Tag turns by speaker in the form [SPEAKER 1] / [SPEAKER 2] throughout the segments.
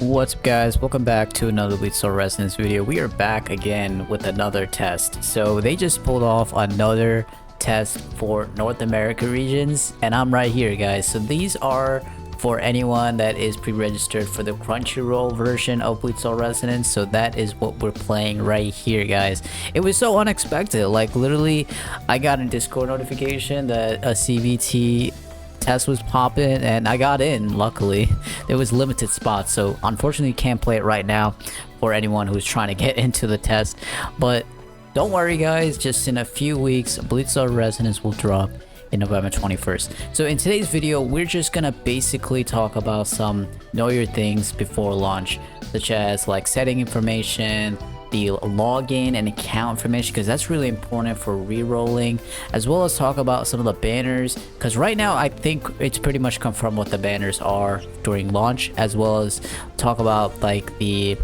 [SPEAKER 1] What's up guys, welcome back to another Bleach Resonance video. We are back again with another test. So they just pulled off another test for North America regions and I'm right here guys. So these are for anyone that is pre-registered for the Crunchyroll version of Bleach Resonance. So that is what we're playing right here guys. It was so unexpected, like literally I got a Discord notification that a CVT test was popping and I got in. Luckily there was limited spots, so unfortunately you can't play it right now for anyone who's trying to get into the test. But don't worry guys, just in a few weeks Bleach Resonance will drop in November 21st. So in today's video we're just gonna basically talk about some know your things before launch, such as like setting information, the login and account information, because that's really important for re-rolling, as well as talk about some of the banners, because right now I think it's pretty much confirmed what the banners are during launch, as well as talk about like the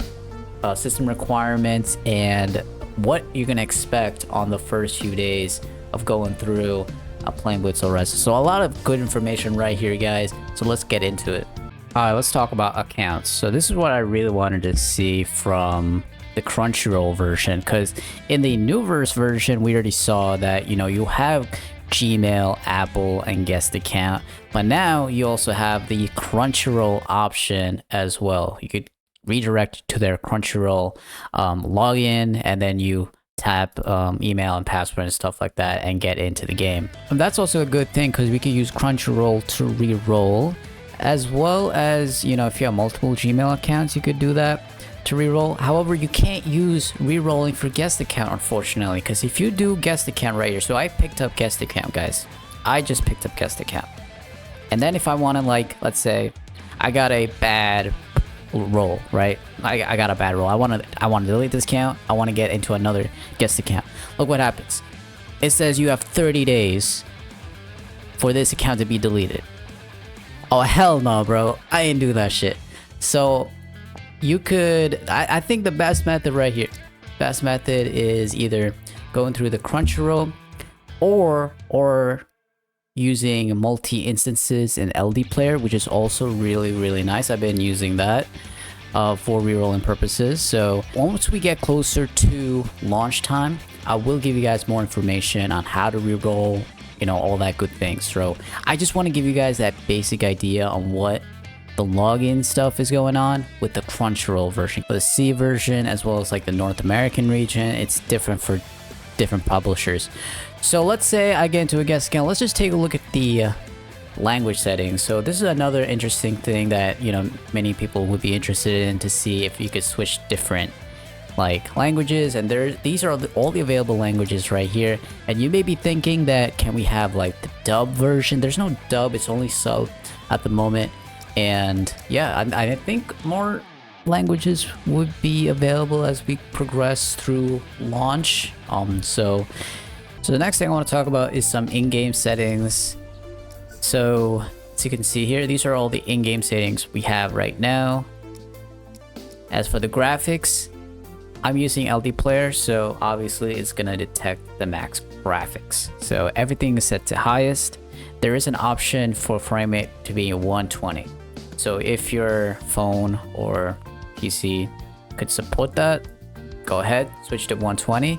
[SPEAKER 1] system requirements and what you're gonna expect on the first few days of going through playing Bleach Resonance. So a lot of good information right here guys, so let's get into it. Alright, let's talk about accounts. So this is what I really wanted to see from the Crunchyroll version, because in the Newverse version we already saw that, you know, you have Gmail, Apple, and guest account, but now you also have the Crunchyroll option as well. You could redirect to their Crunchyroll login, and then you tap email and password and stuff like that and get into the game. And that's also a good thing because we can use Crunchyroll to re-roll, as well as, you know, if you have multiple Gmail accounts you could do that to reroll. However, you can't use re-rolling for guest account unfortunately, because if you do guest account right here, so I picked up guest account guys, I just picked up guest account, and then if I want to, like, let's say I got a bad roll, right? I got a bad roll, I want to delete this account, I want to get into another guest account. Look what happens. It says you have 30 days for this account to be deleted. Oh hell no bro, I didn't do that shit. So you could, I think the best method right here, best method is either going through the Crunchyroll or using multi instances in LD player, which is also really nice. I've been using that for rerolling purposes. So once we get closer to launch time, I will give you guys more information on how to reroll, you know, all that good things. So I just want to give you guys that basic idea on what the login stuff is going on with the Crunchyroll version. For the C version, as well as like the North American region, it's different for different publishers. So let's say I get into a guest account. Let's just take a look at the language settings. So this is another interesting thing that, you know, many people would be interested in, to see if you could switch different like languages. And these are all the available languages right here. And you may be thinking that, can we have like the dub version? There's no dub, it's only sub at the moment. And yeah, I think more languages would be available as we progress through launch. So the next thing I want to talk about is some in-game settings. So as you can see here, these are all the in-game settings we have right now. As for the graphics, I'm using LD player, so obviously it's gonna detect the max graphics. So everything is set to highest. There is an option for frame rate to be 120. So if your phone or PC could support that, go ahead, switch to 120.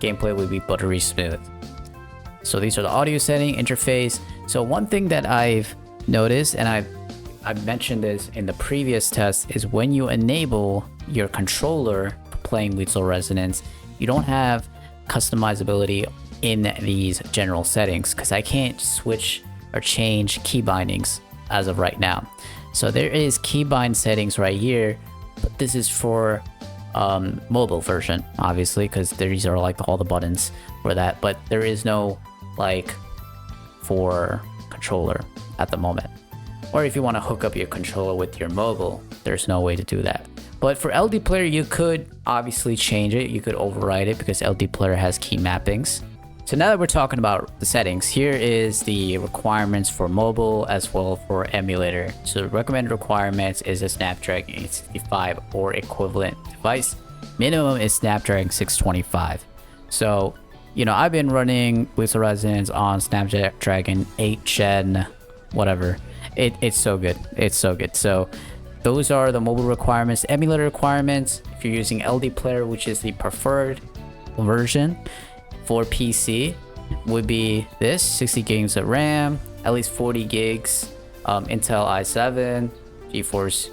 [SPEAKER 1] Gameplay will be buttery smooth. So these are the audio setting, interface. So one thing that I've noticed, and I've mentioned this in the previous test, is when you enable your controller playing Bleach Resonance, you don't have customizability in these general settings, because I can't switch or change key bindings as of right now. So there is keybind settings right here, but this is for mobile version, obviously, because these are like all the buttons for that, but there is no like for controller at the moment. Or if you want to hook up your controller with your mobile, there's no way to do that. But for LD player, you could obviously change it, you could override it, because LD player has key mappings. So now that we're talking about the settings, here is the requirements for mobile as well for emulator. So the recommended requirements is a Snapdragon 865 or equivalent device. Minimum is Snapdragon 625. So, you know, I've been running Bleach Resonance on Snapdragon 8 Gen, whatever. It's so good. It's so good. So those are the mobile requirements. Emulator requirements, if you're using LD Player, which is the preferred version for PC, would be this: 60 gigs of RAM, at least 40 gigs, Intel i7, GeForce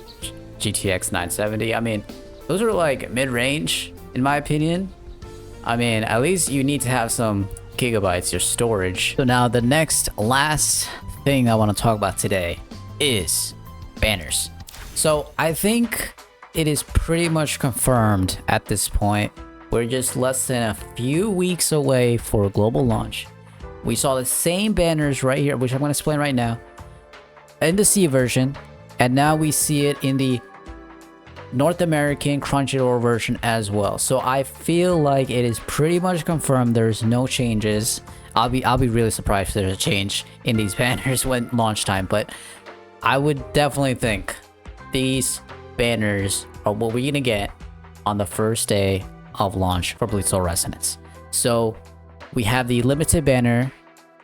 [SPEAKER 1] GTX 970. I mean, those are like mid-range in my opinion. I mean, at least you need to have some gigabytes, your storage. So now the last thing I want to talk about today is banners. So I think it is pretty much confirmed at this point. We're just less than a few weeks away for a global launch. We saw the same banners right here, which I'm going to explain right now, in the C version, and now we see it in the North American Crunchyroll version as well. So I feel like it is pretty much confirmed there's no changes. I'll be really surprised if there's a change in these banners when launch time, but I would definitely think these banners are what we're gonna get on the first day of launch for Bleach Soul Resonance. So we have the limited banner,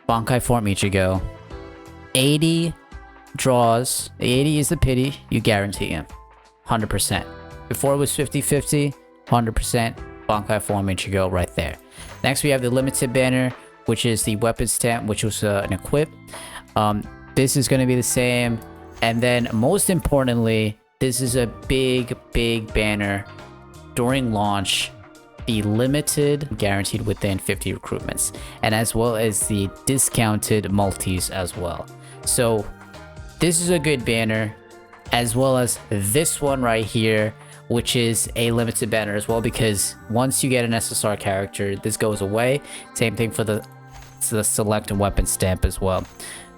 [SPEAKER 1] Bankai Form Ichigo, 80 draws. The 80 is the pity, you guarantee him 100%. Before it was 50-50, 100% Bankai Form Ichigo right there. Next we have the limited banner, which is the weapon stamp, which was an equip. This is going to be the same. And then most importantly, this is a big banner during launch, the limited guaranteed within 50 recruitments, and as well as the discounted multis as well. So this is a good banner, as well as this one right here, which is a limited banner as well, because once you get an SSR character, this goes away. Same thing for the select weapon stamp as well.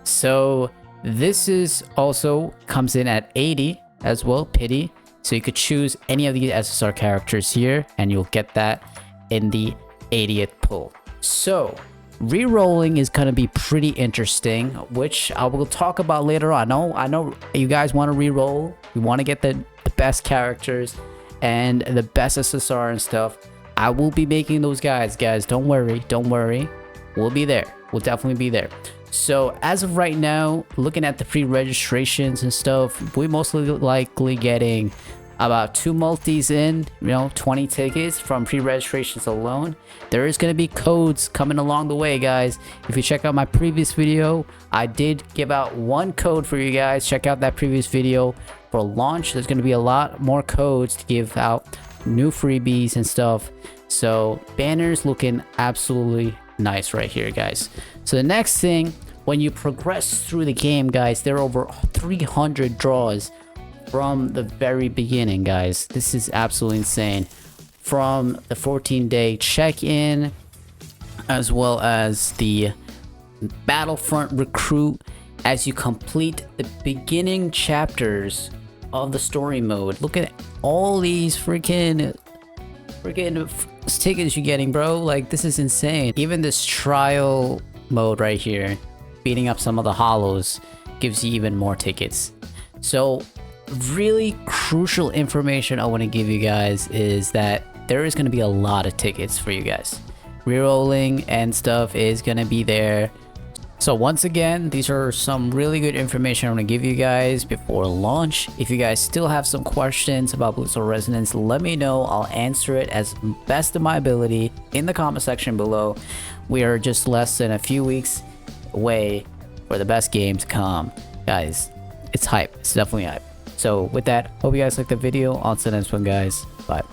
[SPEAKER 1] So this is also comes in at 80 as well, pity. So you could choose any of these SSR characters here, and you'll get that in the 80th pull. So rerolling is going to be pretty interesting, which I will talk about later on. I know you guys want to reroll. You want to get the best characters and the best SSR and stuff. I will be making those guys, don't worry. We'll be there. We'll definitely be there. So as of right now, looking at the pre-registrations and stuff, we're mostly likely getting about 2 multis in, 20 tickets from pre-registrations alone. There is going to be codes coming along the way, guys. If you check out my previous video, I did give out 1 code for you guys. Check out that previous video for launch. There's going to be a lot more codes to give out, new freebies and stuff. So banners looking absolutely nice right here, guys. So the next thing, when you progress through the game, guys, there are over 300 draws from the very beginning, guys. This is absolutely insane. From the 14-day check-in, as well as the Battlefront recruit, as you complete the beginning chapters of the story mode. Look at all these freaking tickets you're getting, bro. Like, this is insane. Even this trial mode right here, beating up some of the hollows, gives you even more tickets. So really crucial information I want to give you guys is that there is going to be a lot of tickets for you guys. Rerolling and stuff is going to be there. So once again, these are some really good information I want to give you guys before launch. If you guys still have some questions about Bleach Soul Resonance, let me know. I'll answer it as best of my ability in the comment section below. We are just less than a few weeks away for the best game to come. Guys, it's hype. It's definitely hype. So with that, hope you guys liked the video. On to the next one, guys. Bye.